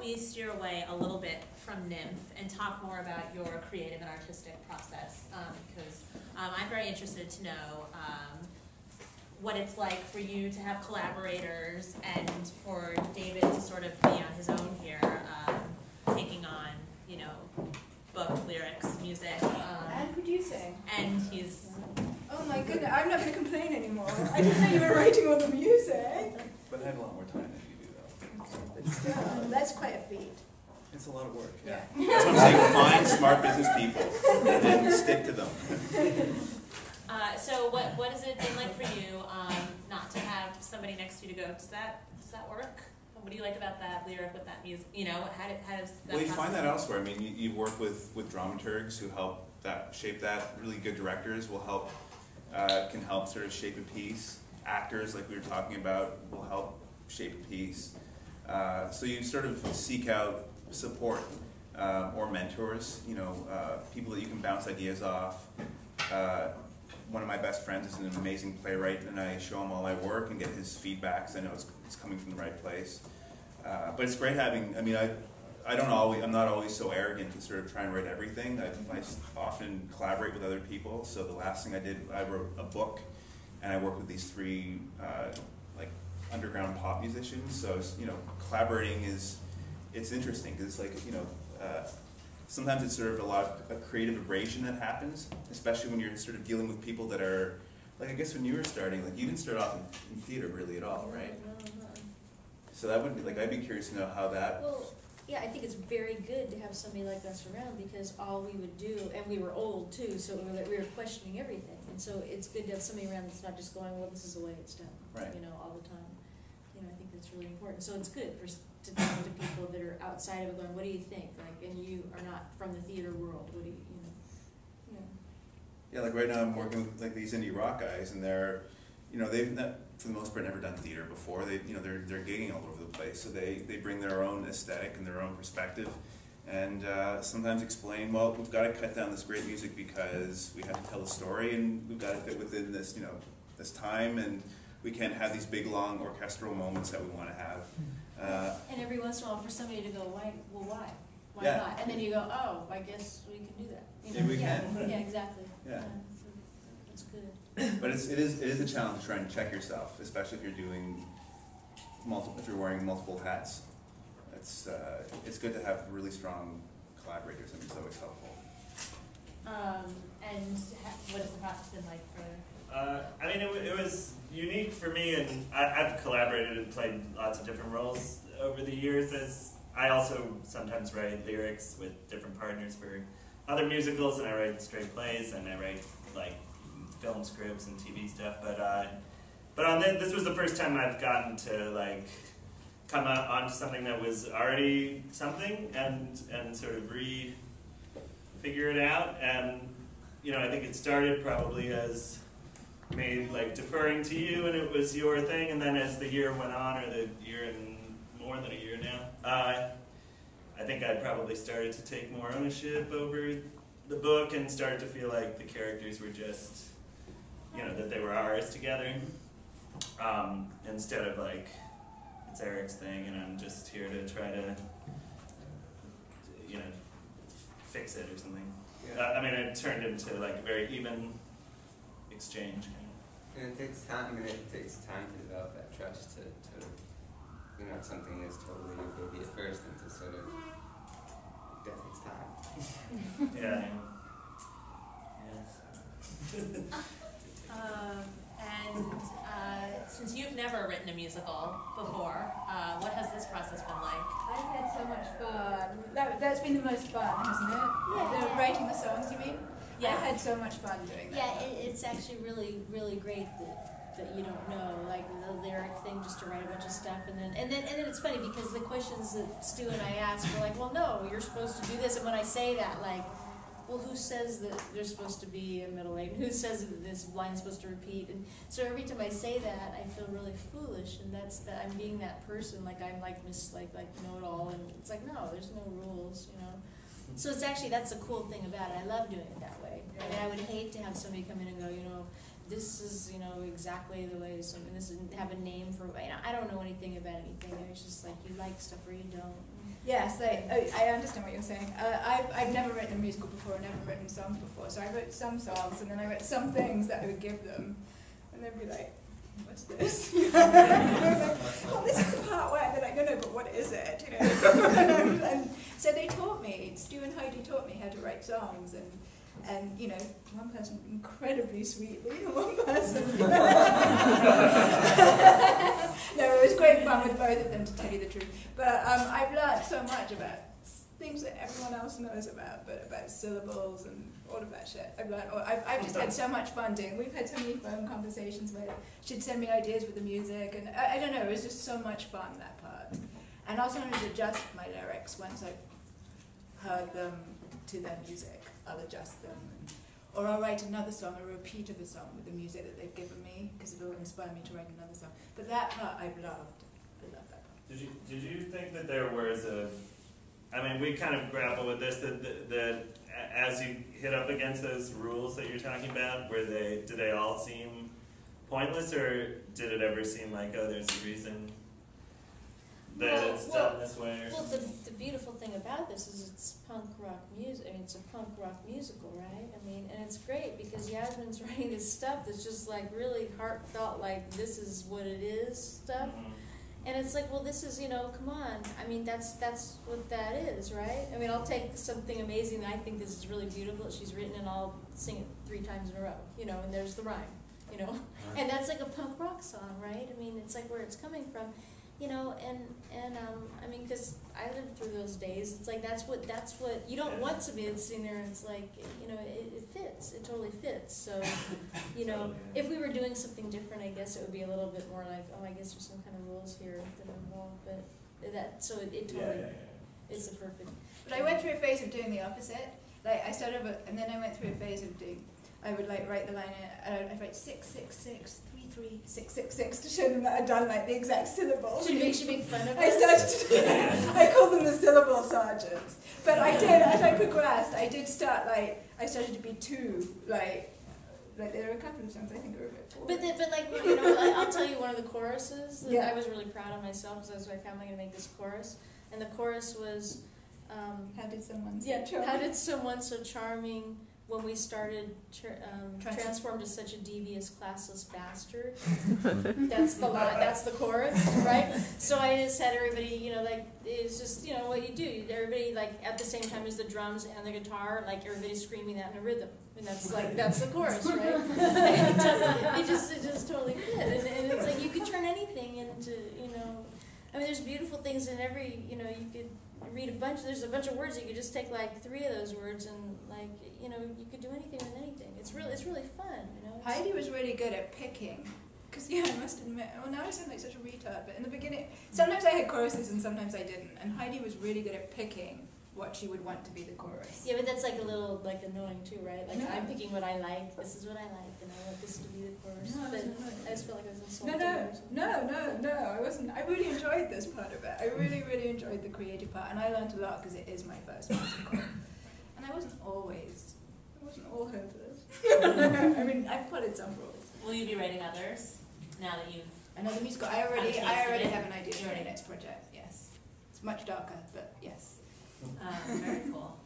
We steer away a little bit from NYMF and talk more about your creative and artistic process, because I'm very interested to know what it's like for you to have collaborators and for David to sort of be on his own here, taking on, you know, book, lyrics, music. And producing. And he's... Oh my goodness, I'm not going to complain anymore. I didn't know you were writing all the music. But I had a lot more time than you do, though. But still, that's quite a feat. It's a lot of work, Yeah. That's what I'm saying. Find smart business people and stick to them. So what has it been like for you not to have somebody next to you to go, does that work? What do you like about that lyric with that music? You know, how does that Well, you find that elsewhere. I mean, you work with dramaturgs who help shape that. Really good directors will help, can help sort of shape a piece. Actors, like we were talking about, will help shape a piece. So you sort of seek out support or mentors, you know, people that you can bounce ideas off. One of my best friends is an amazing playwright, and I show him all my work and get his feedback, so I know it's coming from the right place. But it's great having, I mean, I'm not always so arrogant to sort of try and write everything. I often collaborate with other people. So the last thing I did, I wrote a book, and I worked with these three like underground pop musicians. So you know, collaborating it's interesting because it's like, you know, sometimes it's sort of a creative abrasion that happens, especially when you're sort of dealing with people that are, like I guess when you were starting, like you didn't start off in theater really at all, right? So that would be, like, I'd be curious to know how that... Well, yeah, I think it's very good to have somebody like us around because all we would do, and we were old too, so we were questioning everything. And so it's good to have somebody around that's not just going, well, this is the way it's done, right, you know, all the time. You know, I think that's really important. So it's good to talk to people that are outside of it going, what do you think? Like, and you are not from the theater world, what do you know? Yeah, like right now I'm working with like these indie rock guys, and they're, you know, they've not, for the most part, never done theater before. They, you know, they're gigging all over the place, so they bring their own aesthetic and their own perspective, and sometimes explain, well, we've got to cut down this great music because we have to tell a story, and we've got to fit within this, you know, this time, and we can't have these big long orchestral moments that we want to have. And every once in a while, for somebody to go, why? Well, why? Why yeah. not? And then you go, oh, I guess we can do that. You know? Yeah, we can. Yeah, exactly. Yeah. So that's good. But it is a challenge trying to check yourself, especially if you're doing if you're wearing multiple hats. It's good to have really strong collaborators, and it's always helpful. And what has the process been like for? I mean, it was unique for me, and I've collaborated and played lots of different roles over the years. As I also sometimes write lyrics with different partners for other musicals, and I write straight plays, and I write like film scripts and TV stuff. But on this was the first time I've gotten to like come out onto something that was already something and sort of figure it out. And you know, I think it started probably as made like deferring to you, and it was your thing. And then as the year went on, or the year and more than a year now, I think I probably started to take more ownership over the book and started to feel like the characters were just, you know, that they were ours together, instead of like it's Eric's thing and I'm just here to try to, you know, fix it or something. Yeah. I mean, it turned into like a very even exchange. And it takes time. I mean, it takes time to develop that trust to you know, something is totally your baby at first, and to sort of that takes time. Yeah. And since you've never written a musical before, what has this process been like? I've had so much fun. That's been the most fun, hasn't it? Yeah. Writing the songs, you mean? Yeah. I've had so much fun doing that. Yeah, it's actually really, really great that you don't know, like the lyric thing, just to write a bunch of stuff, and then it's funny because the questions that Stu and I asked were like, well, no, you're supposed to do this, and when I say that, like, well, who says that there's supposed to be a middle eight? Who says that this line's supposed to repeat? And so every time I say that, I feel really foolish, and that's that I'm being that person, like I'm like Miss like know-it-all, and it's like, no, there's no rules, you know. So it's actually, that's the cool thing about it. I love doing it that way. I mean, I would hate to have somebody come in and go, you know, this is, you know, exactly the way something, this didn't have a name for, you know, I don't know anything about anything. It's just like you like stuff or you don't. Yes, I understand what you're saying. I've never written a musical before, never written songs before, so I wrote some songs, and then I wrote some things that I would give them, and they'd be like, what's this? And I was like, oh, this is the part where they're like, no, but what is it? You know? And so they taught me, Stu and Heidi taught me how to write songs, and you know, one person incredibly sweetly, and one person. No, it was great fun with both of them, to tell you the truth. But I've learned so much about things that everyone else knows about, but about syllables and all of that shit. I've just had so much fun doing. We've had so many phone conversations where she'd send me ideas with the music, and I don't know, it was just so much fun, that part. And I also wanted to adjust my lyrics once I've heard them to their music. I'll adjust them. Or I'll write another song, a repeat of a song with the music that they've given me, because it'll inspire me to write another song. But that part I've loved. I love that part. Did you think that there was I mean, we kind of grapple with this, that as you hit up against those rules that you're talking about, did they all seem pointless, or did it ever seem like, oh, there's a reason that it's done this way? Or well, the beautiful thing about this is it's punk rock music. I mean, it's a punk rock musical, right? I mean, and it's great because Yasmine's writing this stuff that's just like really heartfelt, like this is what it is stuff. Mm-hmm. And it's like, well, this is, you know, come on. I mean, that's what that is, right? I mean, I'll take something amazing that I think this is really beautiful that she's written, and I'll sing it 3 times in a row, you know, and there's the rhyme, you know. And that's like a punk rock song, right? I mean, it's like where it's coming from, you know, and I mean, because I lived through those days. It's like that's what you don't want to be sitting there, and it's like, you know, it fits. It totally fits. So, you know, if we were doing something different, I guess it would be a little bit more like, oh, I guess there's some kind of rules here that are involved. But it totally, it's a perfect. But I went through a phase of doing the opposite. Like I started, and then I went through a phase of doing. I would like write the line, I'd write 666. 666 to show them that I'd done like the exact syllable. Should make fun of I started to, I called them the syllable sergeants. But I did, as I progressed, I did start like, I started to be too, like there were a couple of songs I think were a bit boring. But like, you know, I'll tell you one of the choruses that Yeah. I was really proud of myself, because I was like, how am I going to make this chorus? And the chorus was, how did someone so yeah, charming? how did someone so charming when we started transformed to such a devious, classless bastard? That's the line. That's the chorus, right? So I just had everybody, you know, like it's just, you know, what you do. Everybody like at the same time as the drums and the guitar, like everybody's screaming that in a rhythm, and that's the chorus, right? it just totally fit, and it's like you could turn anything into, you know. I mean, there's beautiful things in every, you know, you could read there's a bunch of words, you could just take like 3 of those words and like, you know, you could do anything with anything. It's really fun, you know. Heidi was really good at picking, because I must admit, well now I sound like such a retard, but in the beginning, sometimes I had choruses and sometimes I didn't, and Heidi was really good at picking what she would want to be the chorus. Yeah, but that's like a little like annoying too, right? Like No. I'm picking what I like, this is what I like, and I want this to be the chorus. No, but no. I just felt like I was insulting her or something. No, I wasn't. I really enjoyed this part of it. I really enjoyed the creative part, and I learned a lot because it is my first musical. And I wasn't all hopeless. I mean, I've followed some rules. Will you be writing others now that you've? Another musical. I already have an idea for You're the ready. next project. Yes, it's much darker, but yes. Very cool.